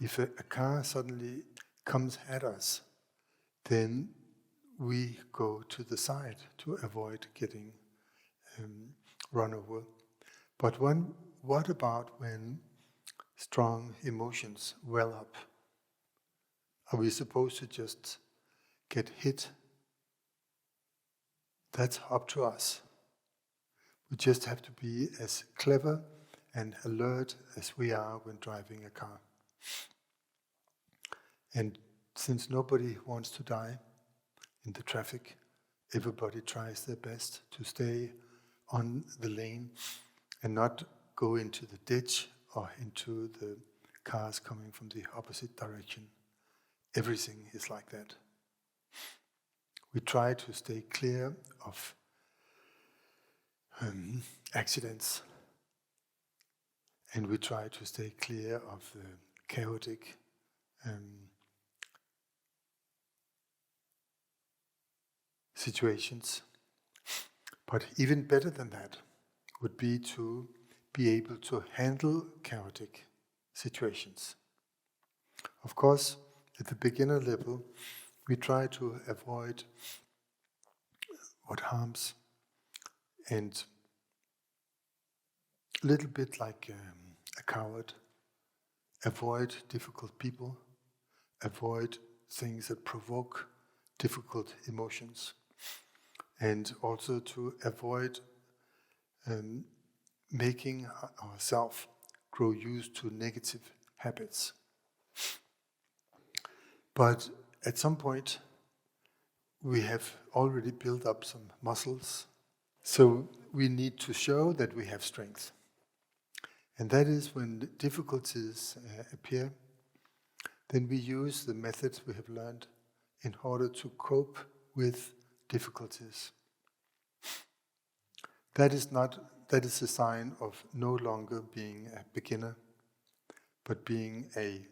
If a car suddenly comes at us, then we go to the side to avoid getting run over. But what about when strong emotions well up? Are we supposed to just get hit? That's up to us. We just have to be as clever and alert as we are when driving a car. And since nobody wants to die in the traffic, everybody tries their best to stay on the lane and not go into the ditch or into the cars coming from the opposite direction. Everything is like that. We try to stay clear of accidents, and we try to stay clear of the chaotic situations. But even better than that would be to be able to handle chaotic situations. Of course, at the beginner level, we try to avoid what harms, and a little bit like a coward, avoid difficult people, avoid things that provoke difficult emotions, and also to avoid making ourselves grow used to negative habits. But at some point, we have already built up some muscles, so we need to show that we have strength. And that is when difficulties appear, then we use the methods we have learned in order to cope with difficulties. That is a sign of no longer being a beginner, but being a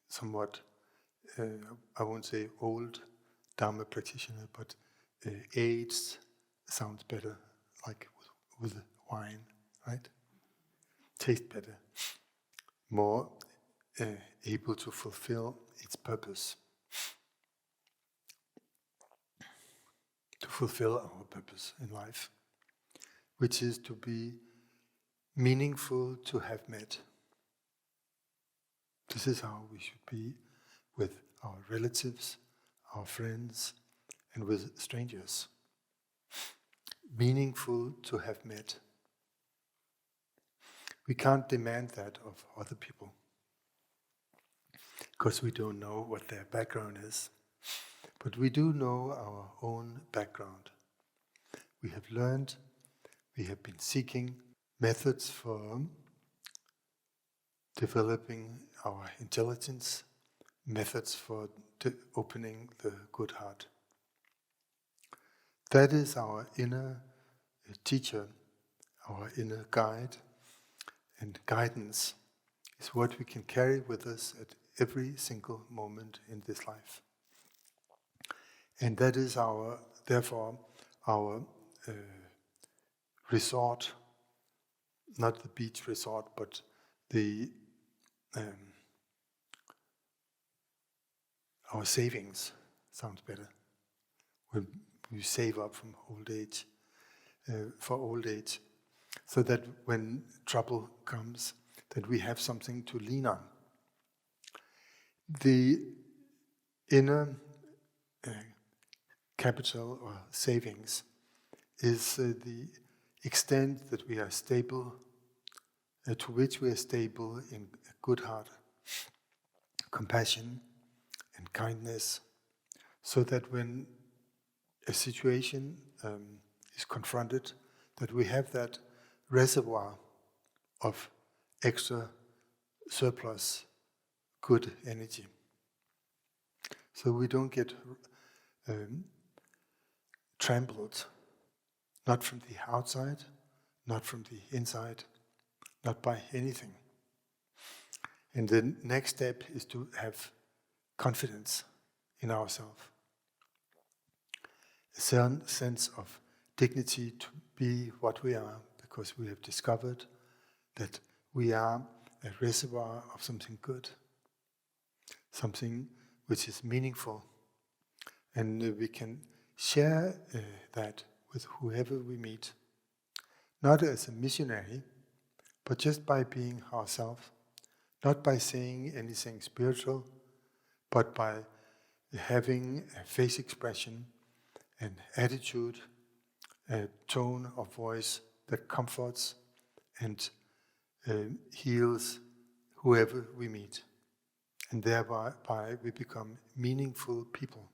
somewhat, I won't say old dharma practitioner, but aged sounds better, like with wine, right? Taste better, more able to fulfill its purpose, to fulfill our purpose in life, which is to be meaningful to have met. This is how we should be with our relatives, our friends, and with strangers. Meaningful to have met. We can't demand that of other people, because we don't know what their background is. But we do know our own background. We have learned, we have been seeking methods for developing our intelligence, methods for opening the good heart. That is our inner teacher, our inner guide, and guidance is what we can carry with us at every single moment in this life. And that is therefore our resort, not the beach resort, but our savings sounds better. When we save up from old age, for old age, so that when trouble comes, that we have something to lean on. The inner capital or savings is the extent that we are stable, to which we are stable in a good heart, compassion and kindness, so that when a situation is confronted, that we have that reservoir of extra surplus good energy. So we don't get trampled, not from the outside, not from the inside, not by anything. And the next step is to have confidence in ourselves. A certain sense of dignity to be what we are, because we have discovered that we are a reservoir of something good. something which is meaningful. And we can share that with whoever we meet, not as a missionary, but just by being ourselves, not by saying anything spiritual, but by having a face expression, an attitude, a tone of voice that comforts and heals whoever we meet. And thereby we become meaningful people.